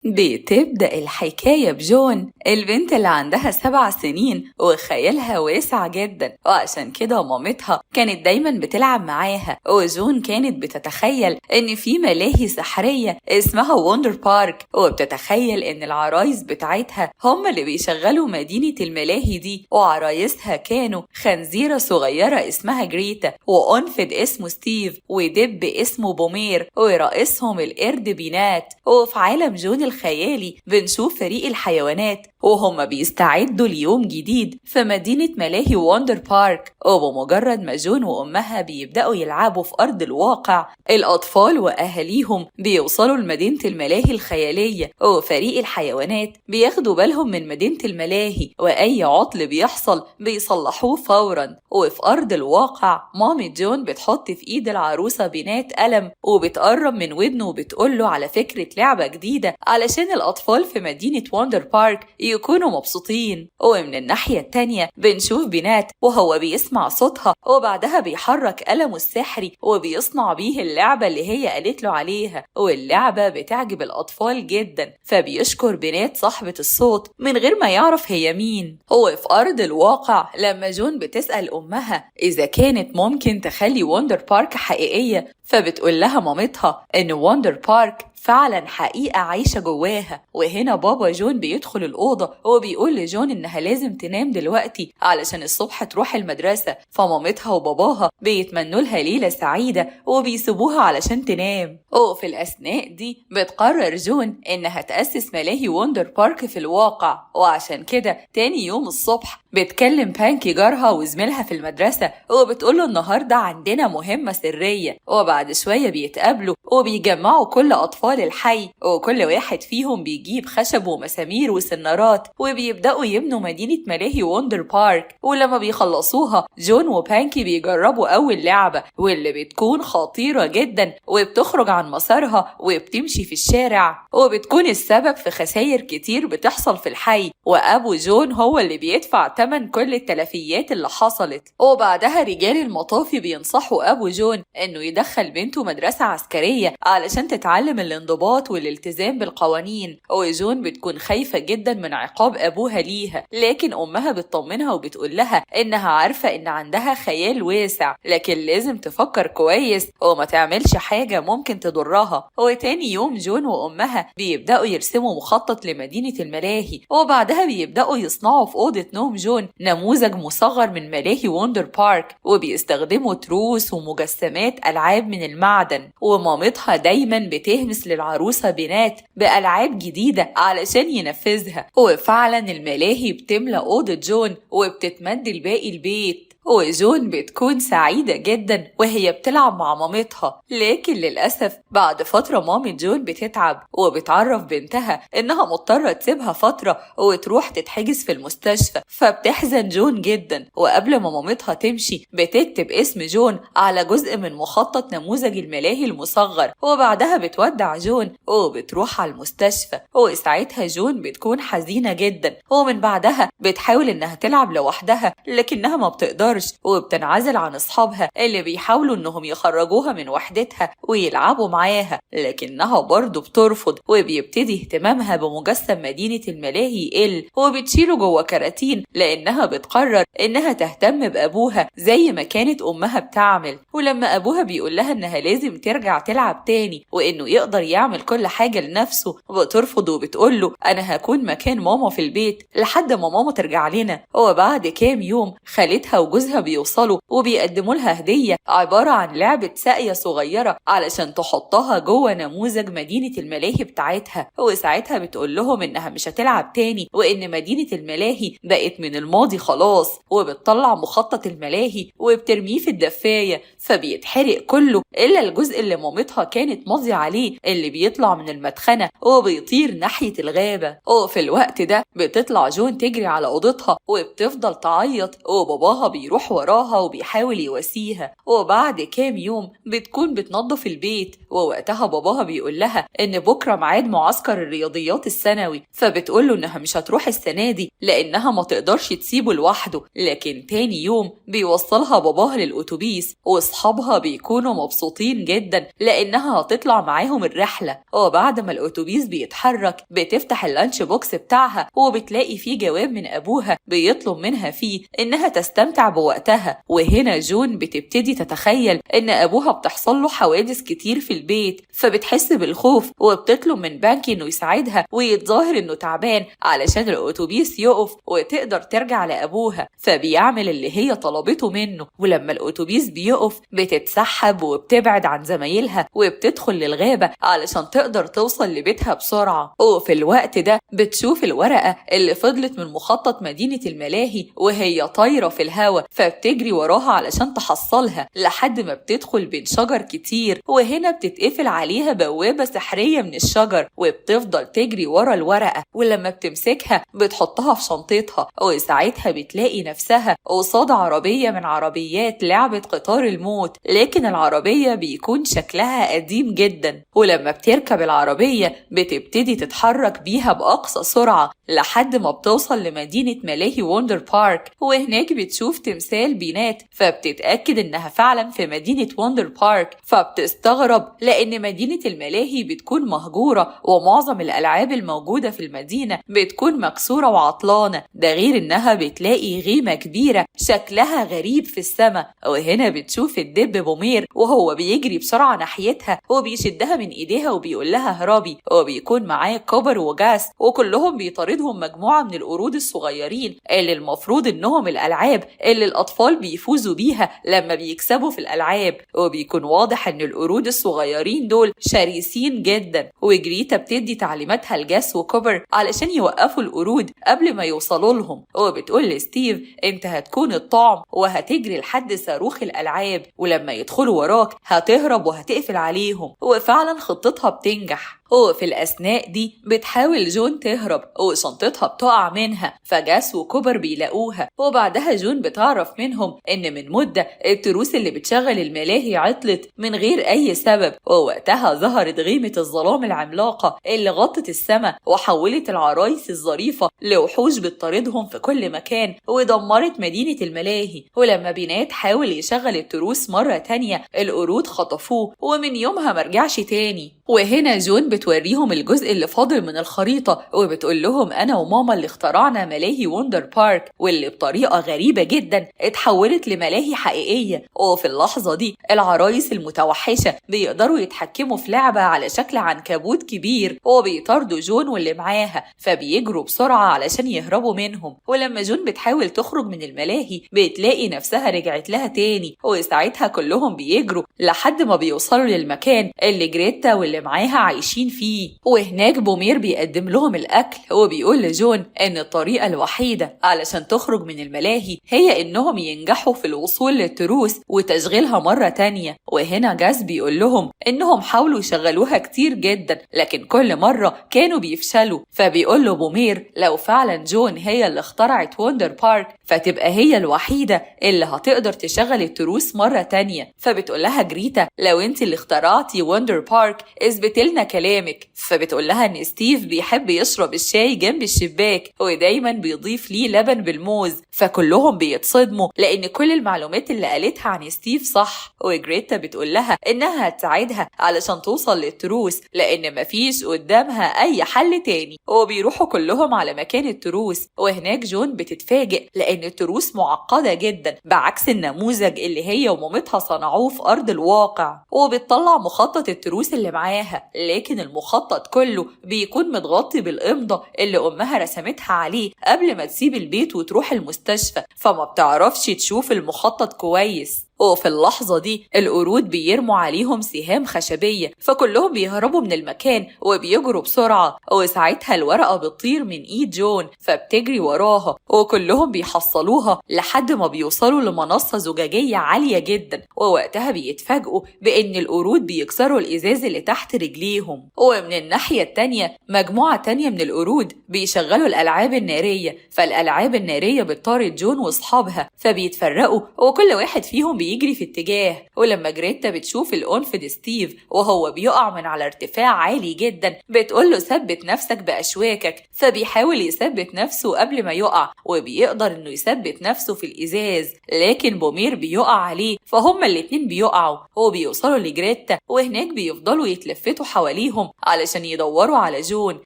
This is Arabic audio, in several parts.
بتبدأ الحكاية بجون، البنت اللي عندها 7 سنين وخيالها واسع جدا، وعشان كده مامتها كانت دايما بتلعب معاها. وجون كانت بتتخيل ان في ملاهي سحرية اسمها وندر بارك، وبتتخيل ان العرايس بتاعتها هم اللي بيشغلوا مدينة الملاهي دي. وعرايسها كانوا خنزيرة صغيرة اسمها جريتا، وأنفد اسمه ستيف، ودب اسمه بومير، ورئيسهم القرد بينات. وفي عالم جون الخيالي بنشوف فريق الحيوانات وهم بيستعدوا ليوم جديد في مدينة ملاهي وندر بارك. وبمجرد ما جون وأمها بيبدأوا يلعبوا في أرض الواقع، الأطفال وأهاليهم بيوصلوا لمدينة الملاهي الخيالية، وفريق الحيوانات بياخدوا بالهم من مدينة الملاهي، وأي عطل بيحصل بيصلحوه فورا. وفي أرض الواقع مامي جون بتحط في إيد العروسة بنات قلم، وبتقرب من ودنه وبتقوله على فكرة لعبة جديدة علشان الأطفال في مدينة وندر بارك يكونوا مبسوطين. ومن الناحية التانية بنشوف بنات وهو بيسمع صوتها، وبعدها بيحرك قلمه السحري وبيصنع بيه اللعبة اللي هي قالت له عليها. واللعبة بتعجب الأطفال جدا، فبيشكر بنات صاحبة الصوت من غير ما يعرف هي مين. وفي أرض الواقع لما جون بتسأل أمها إذا كانت ممكن تخلي وندر بارك حقيقية، فبتقول لها مامتها إن وندر بارك فعلا حقيقة عايشة جواها. وهنا بابا جون بيدخل الأوضة وبيقول لجون إنها لازم تنام دلوقتي علشان الصبح تروح المدرسة، فمامتها وباباها بيتمنوا لها ليلة سعيدة وبيسيبوها علشان تنام. وفي الأثناء دي بتقرر جون إنها تأسس ملاهي وندر بارك في الواقع، وعشان كده تاني يوم الصبح بتكلم بانكي جارها وزميلها في المدرسة وبتقوله النهاردة عندنا مهمة سرية. وبعد شوية بيتقابلوا وبيجمعوا كل أطفال الحي، وكل واحد فيهم بيجيب خشب ومسامير وسنارات، وبيبدأوا يبنوا مدينة ملاهي وندر بارك. ولما بيخلصوها جون وبانكي بيجربوا أول لعبة، واللي بتكون خطيرة جدا وبتخرج عن مسارها وبتمشي في الشارع، وبتكون السبب في خسائر كتير بتحصل في الحي. وأبو جون هو اللي بيدفع تمن كل التلفيات اللي حصلت. وبعدها رجال المطافي بينصحوا أبو جون إنه يدخل بنته مدرسة عسكرية علشان تتعلم الانضباط والالتزام بالقوانين. وجون بتكون خايفة جدا من عقاب أبوها ليها، لكن أمها بتطمنها وبتقول لها إنها عارفة إن عندها خيال واسع، لكن لازم تفكر كويس وما تعملش حاجة ممكن تضرها. وتاني يوم جون وأمها بيبدأوا يرسموا مخطط لمدينة الملاهي، وبعدها بيبدأوا يصنعوا في أوضة نوم جون نموذج مصغر من ملاهي وندر بارك، وبيستخدموا تروس ومجسمات ألعاب من المعدن. ومامتها دايما بتهمس للعروسة بنات بألعاب جديدة علشان ينفذها. وفعلا الملاهي بتملى أوضة جون وبتتمد لباقي البيت، وجون بتكون سعيدة جدا وهي بتلعب مع مامتها. لكن للأسف بعد فترة مامة جون بتتعب وبتعرف بنتها إنها مضطرة تسيبها فترة وتروح تتحجز في المستشفى، فبتحزن جون جدا. وقبل ما مامتها تمشي بتكتب اسم جون على جزء من مخطط نموذج الملاهي المصغر، وبعدها بتودع جون وبتروح على المستشفى. وساعتها جون بتكون حزينة جدا، ومن بعدها بتحاول إنها تلعب لوحدها لكنها ما بتقدرش، وبتنعزل عن أصحابها اللي بيحاولوا إنهم يخرجوها من وحدتها ويلعبوا معاها، لكنها برضه بترفض. وبيبتدي اهتمامها بمجسم مدينة الملاهي يقل، وبتشيله جوه كراتين لأنها بتقرر إنها تهتم بأبوها زي ما كانت أمها بتعمل. ولما أبوها بيقول لها إنها لازم ترجع تلعب تاني وإنه يقدر يعمل كل حاجة لنفسه، بترفض وبتقوله أنا هكون مكان ماما في البيت لحد ما ماما ترجع لنا. وبعد كام يوم خالتها وجوزها بيوصلوا وبيقدموا لها هدية عبارة عن لعبة ساقية صغيرة علشان تحطها جوه نموذج مدينة الملاهي بتاعتها. وساعتها بتقول لهم إنها مش هتلعب تاني وإن مدينة الملاهي بقت من الماضي خلاص، وبتطلع مخطط الملاهي وبترميه في الدفاية، فبيتحرق كله إلا الجزء اللي مامتها كانت ماضية عليه اللي بيطلع من المدخنة وبيطير ناحية الغابة. وفي الوقت ده بتطلع جون تجري على أوضتها وبتفضل تعيط، وباباها بيروح بيروح وراها وبيحاول يواسيها. وبعد كام يوم بتكون بتنظف البيت، ووقتها باباها بيقول لها إن بكرة ميعاد معسكر الرياضيات السنوي، فبتقوله إنها مش هتروح السنة دي لأنها ما تقدرش تسيبه لوحده. لكن تاني يوم بيوصلها باباها للأتوبيس، وأصحابها بيكونوا مبسوطين جدا لأنها هتطلع معاهم الرحلة. وبعد ما الأتوبيس بيتحرك بتفتح اللانش بوكس بتاعها وبتلاقي فيه جواب من أبوها بيطلب منها فيه إنها تستمتع بوقتها. وهنا جون بتبتدي تتخيل إن أبوها بتحصل له حوادث كتير في البيت، فبتحس بالخوف وبتطلب من بانكي إنه يساعدها ويتظاهر إنه تعبان علشان الأتوبيس يقف وتقدر ترجع لأبوها. فبيعمل اللي هي طلبته منه، ولما الأتوبيس بيقف بتتسحب وبتبعد عن زمايلها وبتدخل للغابة علشان تقدر توصل لبيتها بسرعة. وفي الوقت ده بتشوف الورقة اللي فضلت من مخطط مدينة الملاهي وهي طايرة في الهوا، فبتجري وراها علشان تحصلها لحد ما بتدخل بين شجر كتير. وهنا بتتقفل عليها بوابة سحرية من الشجر، وبتفضل تجري ورا الورقة، ولما بتمسكها بتحطها في شنطتها. وساعتها بتلاقي نفسها قصاد عربية من عربيات لعبة قطار الموت، لكن العربية بيكون شكلها قديم جدا. ولما بتركب العربية بتبتدي تتحرك بيها بأقصى سرعة لحد ما بتوصل لمدينة ملاهي ووندر بارك، وهناك بتشوف تمثال بينات، فبتتأكد إنها فعلا في مدينة ووندر بارك. فبتستغرب لأن مدينة الملاهي بتكون مهجورة، ومعظم الألعاب الموجودة في المدينة بتكون مكسورة وعطلانة. ده غير إنها بتلاقي غيمة كبيرة شكلها غريب في السماء. وهنا بتشوف الدب بومير وهو بيجري بسرعة ناحيتها وبيشدها من إيديها وبيقول لها هربي. وبيكون معاه كوبر وجاس، وكلهم بيطاردهم مجموعة من القرود الصغيرين اللي المفروض إنهم الألعاب اللي الأطفال بيفوزوا بيها لما بيكسبوا في الألعاب. وبيكون واضح إن القرود الصغيرين دول شرسين جدا، وجريتا بتدي تعليماتها لجاس وكوبر علشان يوقفوا القرود قبل ما يوصلوا لهم. وبتقول لستيف انت هتكون الطعم وهتجري لحد صاروخ الألعاب، ولما يدخلوا وراك هتهرب وهتقفل عليهم. وفعلا خطتها بتنجح. وفي الأثناء دي بتحاول جون تهرب وشنطتها بتقع منها، فجاس وكوبر بيلاقوها. وبعدها جون بتعرف منهم إن من مدة التروس اللي بتشغل الملاهي عطلت من غير أي سبب، ووقتها ظهرت غيمة الظلام العملاقة اللي غطت السماء وحولت العرايس الظريفة لوحوش بتطاردهم في كل مكان ودمرت مدينة الملاهي. ولما بينات حاول يشغل التروس مرة تانية القرود خطفوه، ومن يومها مرجعش تاني. وهنا جون بتوريهم الجزء اللي فاضل من الخريطة، وبتقول لهم أنا وماما اللي اخترعنا ملاهي ووندر بارك، واللي بطريقة غريبة جدا اتحولت لملاهي حقيقية. وفي اللحظة دي العرايس المتوحشة بيقدروا يتحكموا في لعبة على شكل عنكبوت كبير، وبيطاردوا جون واللي معاها، فبيجروا بسرعة علشان يهربوا منهم. ولما جون بتحاول تخرج من الملاهي بتلاقي نفسها رجعت لها تاني، وساعتها كلهم بيجروا لحد ما بيوصلوا للمكان اللي جريتا واللي معاها عايشين فيه. وهناك بومير بيقدم لهم الأكل، وبيقول لجون إن الطريقة الوحيدة علشان تخرج من الملاهي هي إنهم ينجحوا في الوصول للتروس وتشغيلها مرة تانية. وهنا جاس بيقول لهم إنهم حاولوا يشغلوها كتير جدا لكن كل مرة كانوا بيفشلوا. فبيقول له بومير لو فعلا جون هي اللي اخترعت ووندر بارك فتبقى هي الوحيدة اللي هتقدر تشغل التروس مرة تانية. فبتقول لها جريتا لو انت اللي اخترعتي ووندر بارك اثبتلنا كلامك. فبتقول لها ان ستيف بيحب يشرب الشاي جنب الشباك ودايما بيضيف ليه لبن بالموز. فكلهم بيتصدموا لان كل المعلومات اللي قالتها عن ستيف صح. وجريتا بتقول لها انها هتساعدها علشان توصل للتروس لان مفيش قدامها اي حل تاني. وبيروحوا كلهم على مكان التروس، وهناك جون بتتفاجئ لان التروس معقدة جدا بعكس النموذج اللي هي ومامتها صنعوه في ارض الواقع. وبتطلع مخطط التروس اللي معاها، لكن المخطط كله بيكون متغطي بالإمضة اللي أمها رسمتها عليه قبل ما تسيب البيت وتروح المستشفى، فما بتعرفش تشوف المخطط كويس. وفي اللحظة دي القرود بيرموا عليهم سهام خشبية، فكلهم بيهربوا من المكان وبيجروا بسرعة. وساعتها الورقة بتطير من إيد جون فبتجري وراها، وكلهم بيحصلوها لحد ما بيوصلوا لمنصة زجاجية عالية جدا. ووقتها بيتفاجئوا بإن القرود بيكسروا الإزاز اللي تحت رجليهم. ومن الناحية التانية مجموعة تانية من القرود بيشغلوا الألعاب النارية، فالألعاب النارية بتطارد جون وأصحابها فبيتفرقوا وكل واحد فيهم بيجري في اتجاه. ولما جريتا بتشوف الأنفد ستيف وهو بيقع من على ارتفاع عالي جدا بتقوله ثبت نفسك بأشواكك، فبيحاول يثبت نفسه قبل ما يقع وبيقدر إنه يثبت نفسه في الإزاز، لكن بومير بيقع عليه فهما الاتنين بيقعوا وبيوصلوا لجريتا. وهناك بيفضلوا يتلفتوا حواليهم علشان يدوروا على جون،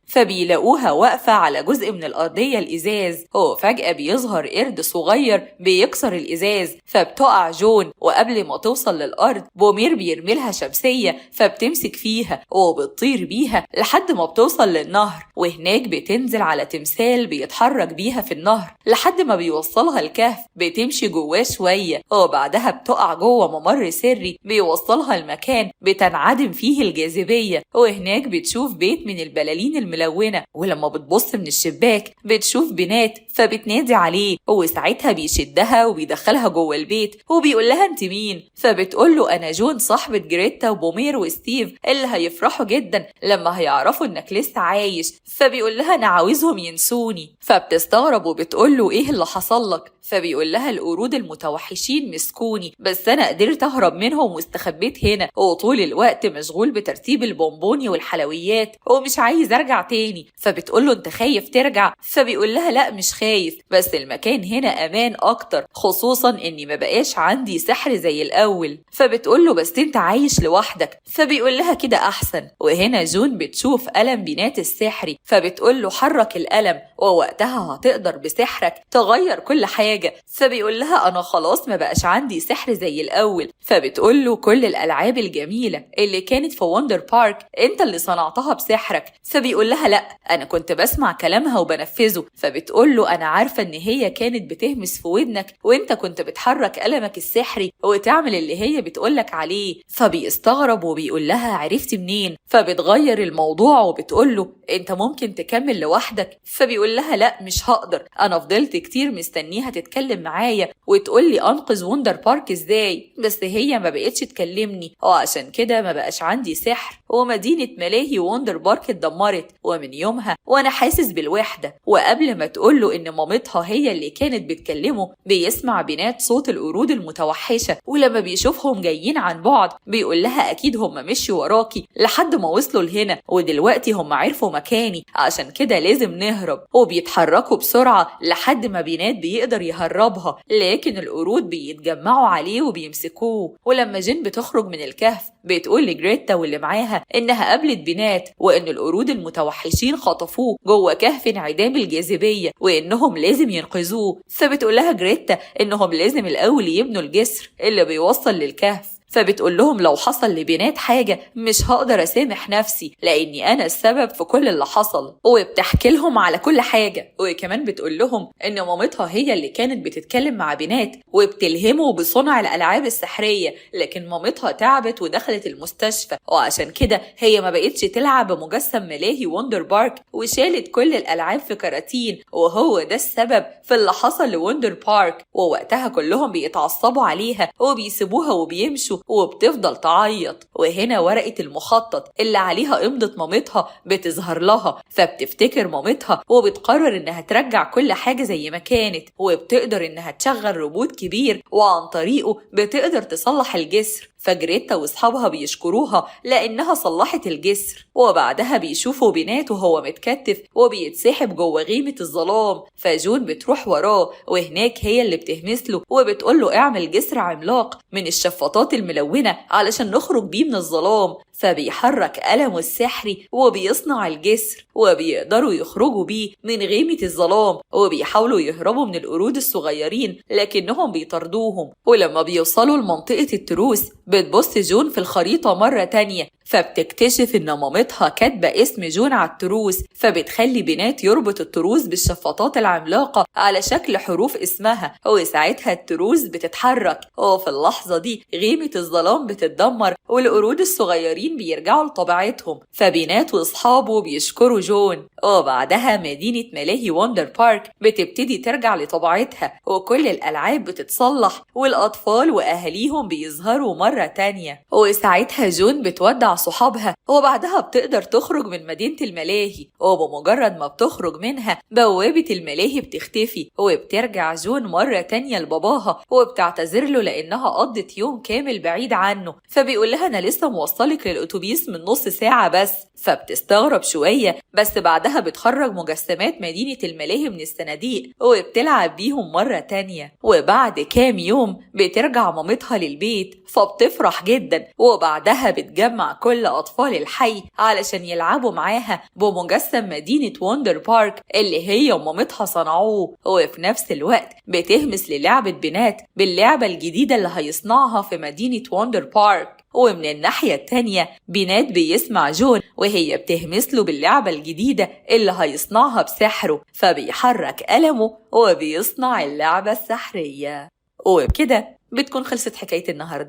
فبيلاقوها واقفة على جزء من الأرضية الإزاز. وفجأة بيظهر قرد صغير بيكسر الإزاز فبتقع جون، وقبل ما توصل للأرض بومير بيرميلها شمسية فبتمسك فيها وبتطير بيها لحد ما بتوصل للنهر. وهناك بتنزل على تمثال بيتحرك بيها في النهر لحد ما بيوصلها الكهف. بتمشي جواه شوية وبعدها بتقع جوه ممر سري بيوصلها المكان بتنعدم فيه الجاذبية. وهناك بتشوف بيت من البلالين الملونة، ولما بتبص من الشباك بتشوف بنات فبتنادي عليه، وساعتها بيشدها وبيدخلها جوه البيت وبيقول لها انت مين؟ فبتقول له انا جون صاحبة جريتا وبومير وستيف اللي هيفرحوا جدا لما هيعرفوا انك لسه عايش. فبيقول لها انا عاوزهم ينسوني. فبتستغرب وبتقول له ايه اللي حصل لك؟ فبيقول لها القرود المتوحشين مسكوني بس انا قدرت اهرب منهم واستخبيت هنا، وطول الوقت مشغول بترتيب البونبوني والحلويات ومش عايز ارجع تاني. فبتقول له انت خايف ترجع؟ فبيقول لها لا مش خايف، بس المكان هنا امان اكتر، خصوصا اني ما بقاش عندي سحر زي الاول. فبتقول له بس انت عايش لوحدك. فبيقول لها كده احسن. وهنا جون بتشوف قلم بينات السحري فبتقول له حرك القلم ووقتها هتقدر بسحرك تغير كل حاجة. فبيقول لها انا خلاص ما بقاش عندي سحر زي الاول. فبتقول له كل الالعاب الجميلة اللي كانت في وندر بارك انت اللي صنعتها بسحرك. فبيقول لها لا انا كنت بسمع كلامها وبنفذه. فبتقول له انا عارفة ان هي كانت بتهمس في ودنك وانت كنت بتحرك قلمك السحري وتعمل اللي هي بتقولك عليه. فبيستغرب وبيقول لها عرفتي منين؟ فبتغير الموضوع وبتقول له انت ممكن تكمل لوحدك. فبيقول لها لا مش هقدر، انا فضلت كتير مستنيها تتكلم معايا وتقول لي انقذ وندر بارك ازاي، بس هي ما بقتش تكلمني وعشان كده ما بقاش عندي سحر، ومدينة ملاهي وندر بارك اتدمرت ومن يومها وانا حاسس بالوحدة. وقبل ما تقول له ان مامتها هي اللي كانت بتكلمه بيسمع بنات صوت القرود المتوحشة، ولما بيشوفهم جايين عن بعد بيقول لها اكيد هم مشوا وراكي لحد ما وصلوا لهنا ودلوقتي هم عرفوا مكاني عشان كده لازم نهرب. وبيتحركوا بسرعة لحد ما بنات بيقدر يهربها، لكن القرود بيتجمعوا عليه وبيمسكوه. ولما جين بتخرج من الكهف بتقول لجريتا واللي معاها انها قابلت بنات وان القرود المتوحشين خطفوه جوه كهف انعدام الجاذبية وانهم لازم ينقذوه. فبتقول لها جريتا انهم لازم الاول يبنوا الجسر اللي بيوصل للكهف. فبتقول لهم لو حصل لبنات حاجة مش هقدر أسامح نفسي لأني أنا السبب في كل اللي حصل. وبتحكي لهم على كل حاجة، وكمان بتقول لهم إن مامتها هي اللي كانت بتتكلم مع بنات وبتلهمه بصنع الألعاب السحرية، لكن مامتها تعبت ودخلت المستشفى وعشان كده هي ما بقتش تلعب بمجسم ملاهي وندر بارك وشالت كل الألعاب في كراتين، وهو ده السبب في اللي حصل لوندر بارك. ووقتها كلهم بيتعصبوا عليها وبيسيبوها وبيمشوا وبتفضل تعيط. وهنا ورقة المخطط اللي عليها إمضة مامتها بتظهر لها، فبتفتكر مامتها وبتقرر إنها ترجع كل حاجة زي ما كانت، وبتقدر إنها تشغل روبوت كبير وعن طريقه بتقدر تصلح الجسر. فجريتا واصحابها بيشكروها لأنها صلحت الجسر. وبعدها بيشوفوا بنات وهو متكتف وبيتسحب جوه غيمة الظلام، فجون بتروح وراه وهناك هي اللي بتهمسله وبتقوله اعمل جسر عملاق من الشفاطات الملونة علشان نخرج بيه من الظلام. فبيحرك قلمه السحري وبيصنع الجسر وبيقدروا يخرجوا بيه من غيمة الظلام، وبيحاولوا يهربوا من القرود الصغيرين لكنهم بيطردوهم. ولما بيوصلوا لمنطقة التروس بتبص جون في الخريطة مرة تانية فبتكتشف إن مامتها كاتبة اسم جون على التروس، فبتخلي بنات يربط التروس بالشفاطات العملاقة على شكل حروف اسمها، وساعتها التروس بتتحرك، وفي اللحظة دي غيمة الظلام بتتدمر والقرود الصغيرين بيرجعوا لطبيعتهم، فبنات واصحابه بيشكروا جون. وبعدها مدينة ملاهي وندر بارك بتبتدي ترجع لطبيعتها، وكل الألعاب بتتصلح والأطفال وأهاليهم بيظهروا مرة تانية، وساعتها جون بتودع صحابها وبعدها بتقدر تخرج من مدينة الملاهي. وبمجرد ما بتخرج منها بوابة الملاهي بتختفي، وبترجع جون مرة تانية لباباها وبتعتذر له لأنها قضت يوم كامل بعيد عنه، فبيقول لها أنا لسه موصلك للأتوبيس من نص ساعة بس. فبتستغرب شوية، بس بعدها بتخرج مجسمات مدينة الملاهي من الصناديق وبتلعب بيهم مرة تانية. وبعد كام يوم بترجع مامتها للبيت، فبتفرح جدا، وبعدها بتجمع كل أطفال الحي علشان يلعبوا معاها بمجسم مدينة وندر بارك اللي هي ومامتها صنعوه. وفي نفس الوقت بتهمس للعبة بنات باللعبة الجديدة اللي هيصنعها في مدينة وندر بارك. ومن الناحية التانية بنات بيسمع جون وهي بتهمس له باللعبة الجديدة اللي هيصنعها بسحره، فبيحرك قلمه وبيصنع اللعبة السحرية. وبكده بتكون خلصت حكاية النهاردة.